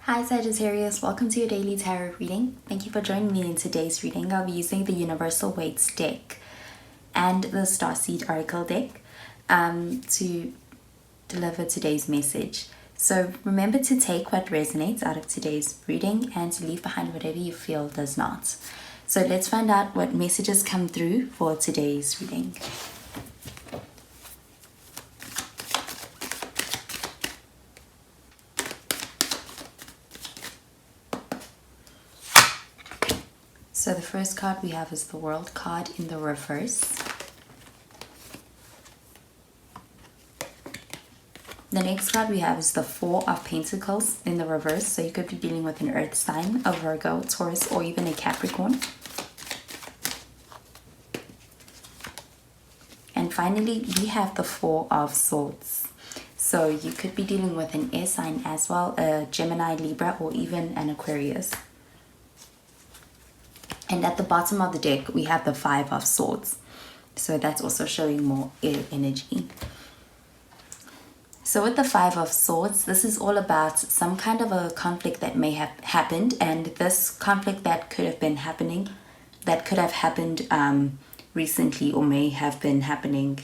Hi Sagittarius, welcome to your daily tarot reading. Thank you for joining me in today's reading. I'll be using the Universal Weights deck and the Starseed Oracle deck to deliver today's message. So remember to take what resonates out of today's reading and to leave behind whatever you feel does not. So let's find out what messages come through for today's reading. So the first card we have is the World card in the reverse. The next card we have is the Four of Pentacles in the reverse. So you could be dealing with an Earth sign, a Virgo, Taurus, or even a Capricorn. And finally, we have the Four of Swords. So you could be dealing with an air sign as well, a Gemini, Libra, or even an Aquarius. And at the bottom of the deck, we have the Five of Swords. So that's also showing more air energy. So with the Five of Swords, this is all about some kind of a conflict that may have happened. And this conflict that could have been happening, that could have happened recently or may have been happening,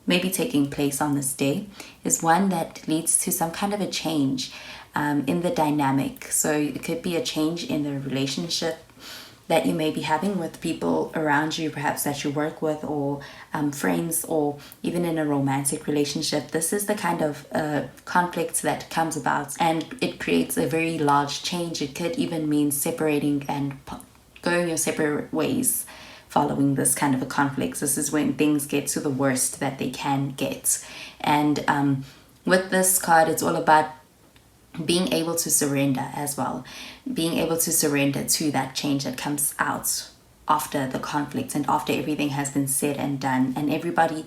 maybe taking place on this day, is one that leads to some kind of a change in the dynamic. So it could be a change in the relationship that you may be having with people around you, perhaps that you work with, or friends, or even in a romantic relationship. This is the kind of conflict that comes about, and it creates a very large change. It could even mean separating and going your separate ways following this kind of a conflict. This is when things get to the worst that they can get. And with this card, it's all about being able to surrender as well, being able to surrender to that change that comes out after the conflict and after everything has been said and done, and everybody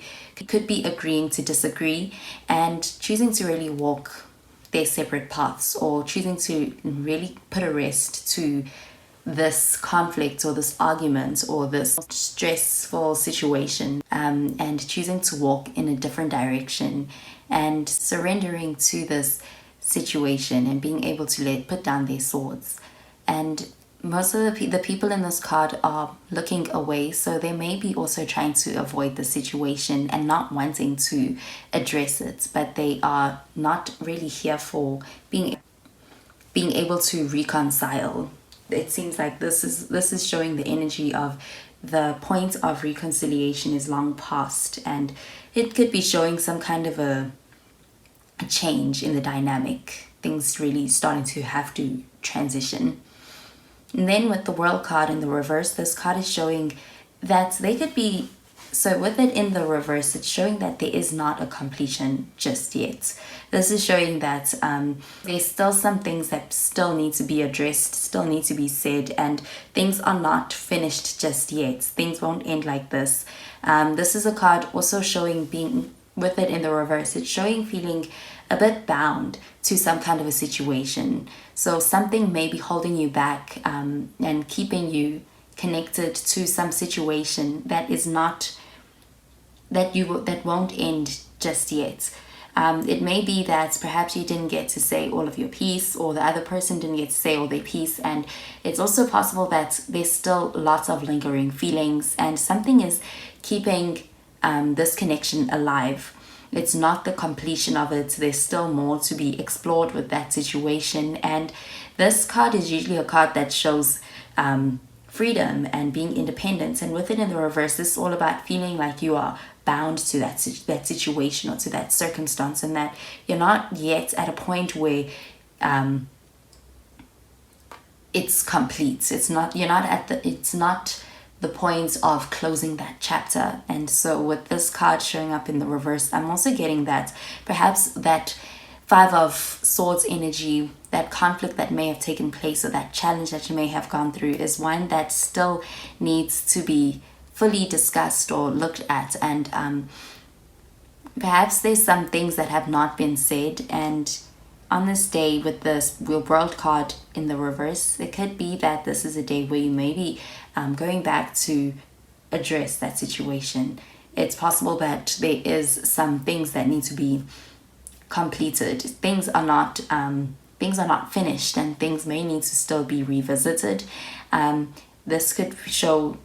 could be agreeing to disagree and choosing to really walk their separate paths, or choosing to really put a rest to this conflict or this argument or this stressful situation, and choosing to walk in a different direction and surrendering to this situation and being able to put down their swords. And most of the people in this card are looking away, so they may be also trying to avoid the situation and not wanting to address it, but they are not really here for being able to reconcile. It seems like this is showing the energy of the point of reconciliation is long past, and it could be showing some kind of a change in the dynamic, things really starting to have to transition. And then with the World card in the reverse, this card is showing that they could be, so with it in the reverse, it's showing that there is not a completion just yet. This is showing that there's still some things that still need to be addressed, still need to be said, and things are not finished just yet. Things won't end like this. This is a card also showing being, with it in the reverse, it's showing feeling a bit bound to some kind of a situation. So something may be holding you back and keeping you connected to some situation that is not, that won't end just yet. It may be that perhaps you didn't get to say all of your piece, or the other person didn't get to say all their piece, and it's also possible that there's still lots of lingering feelings and something is keeping this connection alive. It's not the completion of it. There's still more to be explored with that situation. And this card is usually a card that shows freedom and being independent. And with it in the reverse, this is all about feeling like you are bound to that situation or to that circumstance, and that you're not yet at a point where it's complete. It's not the point of closing that chapter. And so with this card showing up in the reverse, I'm also getting that perhaps that Five of Swords energy, that conflict that may have taken place, or that challenge that you may have gone through, is one that still needs to be fully discussed or looked at. And perhaps there's some things that have not been said, and on this day with this World card in the reverse, it could be that this is a day where you may be going back to address that situation. It's possible that there is some things that need to be completed. Things are not things are not finished and things may need to still be revisited. This could show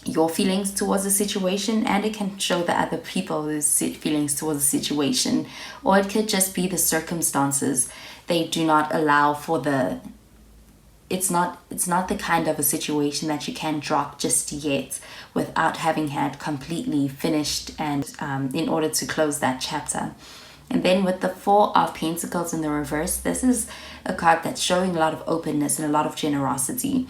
your feelings towards the situation, and it can show the other people's feelings towards the situation, or it could just be the circumstances. They do not allow for the it's not the kind of a situation that you can drop just yet without having had completely finished and in order to close that chapter. And then with the Four of Pentacles in the reverse, this is a card that's showing a lot of openness and a lot of generosity.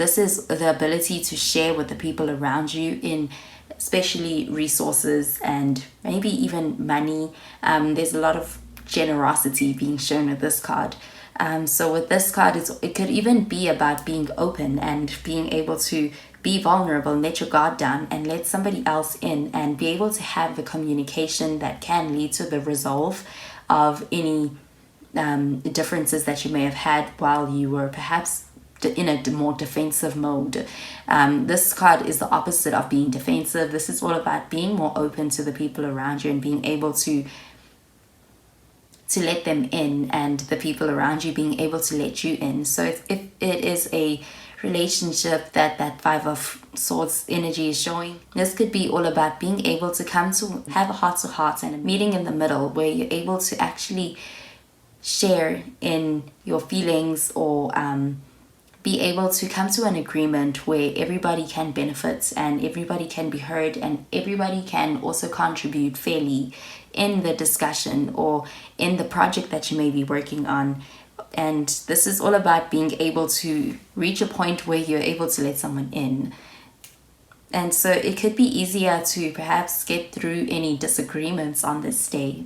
This is the ability to share with the people around you, in especially resources and maybe even money. There's a lot of generosity being shown with this card. So with this card, it could even be about being open and being able to be vulnerable, let your guard down and let somebody else in, and be able to have the communication that can lead to the resolve of any differences that you may have had while you were perhaps in a more defensive mode. This card is the opposite of being defensive. This is all about being more open to the people around you and being able to let them in, and the people around you being able to let you in. So if it is a relationship that Five of Swords energy is showing, this could be all about being able to come to have a heart-to-heart and a meeting in the middle where you're able to actually share in your feelings, or be able to come to an agreement where everybody can benefit and everybody can be heard and everybody can also contribute fairly in the discussion or in the project that you may be working on. And this is all about being able to reach a point where you're able to let someone in. And so it could be easier to perhaps get through any disagreements on this day.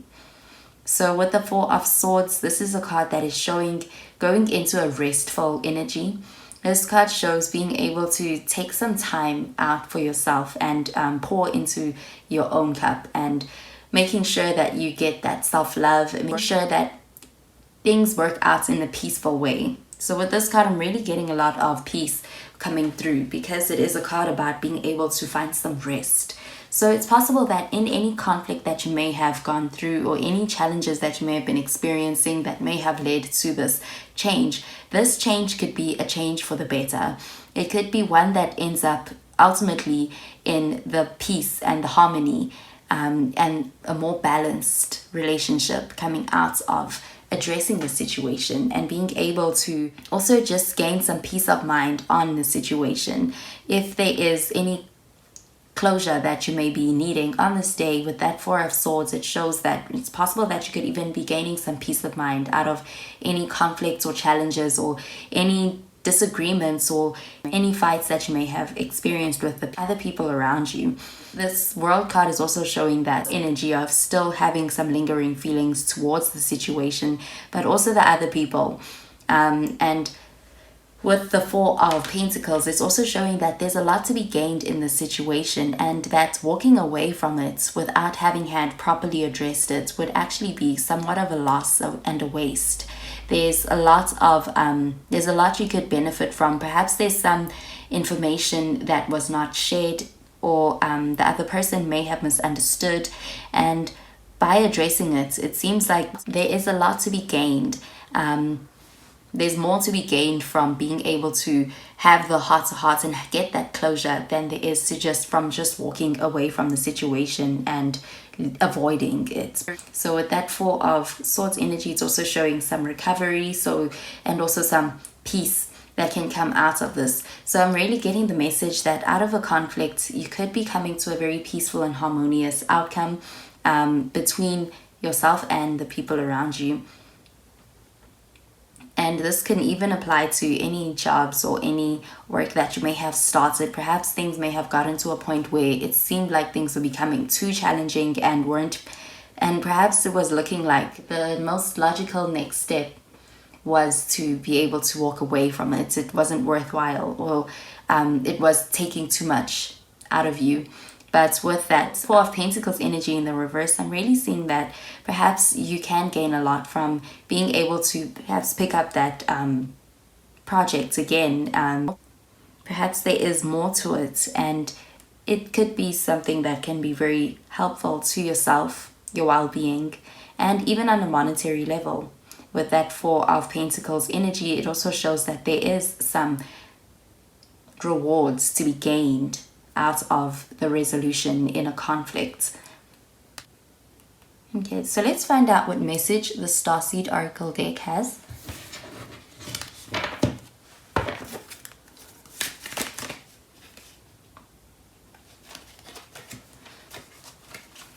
So with the Four of Swords, this is a card that is showing going into a restful energy. This card shows being able to take some time out for yourself and pour into your own cup, and making sure that you get that self-love and make sure that things work out in a peaceful way. So with this card, I'm really getting a lot of peace coming through, because it is a card about being able to find some rest. So it's possible that in any conflict that you may have gone through, or any challenges that you may have been experiencing that may have led to this change could be a change for the better. It could be one that ends up ultimately in the peace and the harmony, and a more balanced relationship coming out of addressing the situation, and being able to also just gain some peace of mind on the situation. If there is any closure that you may be needing on this day with that Four of Swords, it shows that it's possible that you could even be gaining some peace of mind out of any conflicts or challenges or any disagreements or any fights that you may have experienced with the other people around you. This World card is also showing that energy of still having some lingering feelings towards the situation, but also the other people. And with the Four of Pentacles, it's also showing that there's a lot to be gained in the situation, and that walking away from it without having had properly addressed it would actually be somewhat of a loss and a waste. There's a lot you could benefit from. Perhaps there's some information that was not shared, or the other person may have misunderstood, and by addressing it, it seems like there is a lot to be gained. There's more to be gained from being able to have the heart-to-heart and get that closure than there is to just walking away from the situation and avoiding it. So with that Four of Swords energy, it's also showing some recovery, and also some peace that can come out of this. So I'm really getting the message that out of a conflict, you could be coming to a very peaceful and harmonious outcome between yourself and the people around you. And this can even apply to any jobs or any work that you may have started. Perhaps things may have gotten to a point where it seemed like things were becoming too challenging and perhaps it was looking like the most logical next step was to be able to walk away from it. It wasn't worthwhile, or it was taking too much out of you. But with that Four of Pentacles energy in the reverse, I'm really seeing that perhaps you can gain a lot from being able to perhaps pick up that project again. Perhaps there is more to it, and it could be something that can be very helpful to yourself, your well-being, and even on a monetary level. with that Four of Pentacles energy, it also shows that there is some rewards to be gained out of the resolution in a conflict. Okay, so let's find out what message the Starseed Oracle deck has.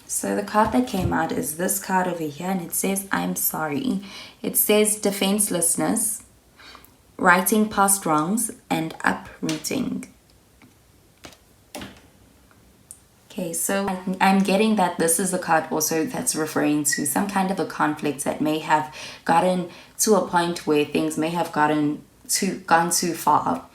So the card that came out is this card over here, and it says, I'm sorry. It says defenselessness, righting past wrongs, and uprooting. Okay, so I'm getting that this is a card also that's referring to some kind of a conflict that may have gotten to a point where things may have gone too far.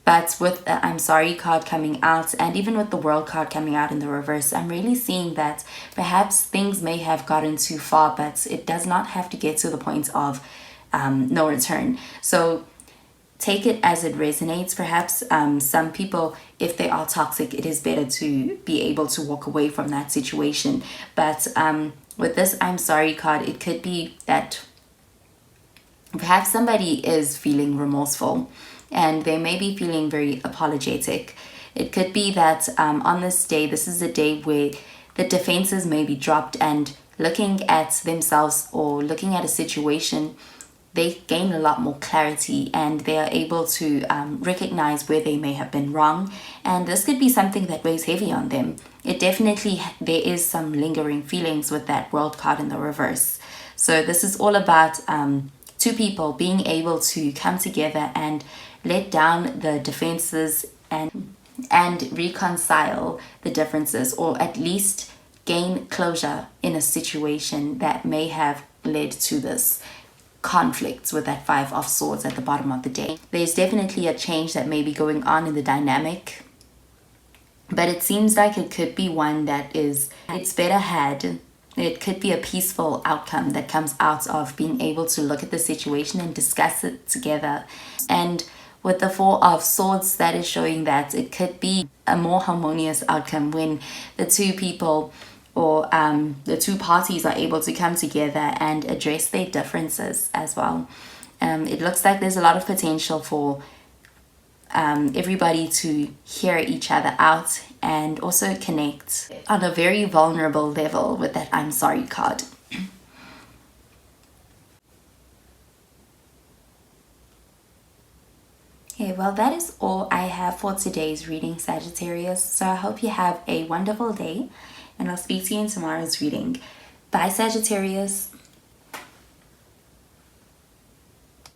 But with the I'm sorry card coming out, and even with the World card coming out in the reverse, I'm really seeing that perhaps things may have gotten too far, but it does not have to get to the point of no return. So take it as it resonates. Perhaps some people, if they are toxic, it is better to be able to walk away from that situation. But with this I'm sorry card, it could be that perhaps somebody is feeling remorseful and they may be feeling very apologetic. It could be that on this day, this is a day where the defenses may be dropped, and looking at themselves or looking at a situation, they gain a lot more clarity and they are able to recognize where they may have been wrong. And this could be something that weighs heavy on them. It definitely, there is some lingering feelings with that World card in the reverse. So this is all about two people being able to come together and let down the defenses and reconcile the differences, or at least gain closure in a situation that may have led to this conflicts with that Five of Swords at the bottom of the day. There's definitely a change that may be going on in the dynamic, but it seems like it could be one that is, it's better had. It could be a peaceful outcome that comes out of being able to look at the situation and discuss it together. And with the Four of Swords, that is showing that it could be a more harmonious outcome when the two people or the two parties are able to come together and address their differences as well. It looks like there's a lot of potential for everybody to hear each other out and also connect on a very vulnerable level with that I'm sorry card. Okay, well, that is all I have for today's reading, Sagittarius. So I hope you have a wonderful day, and I'll speak to you in tomorrow's reading. Bye, Sagittarius.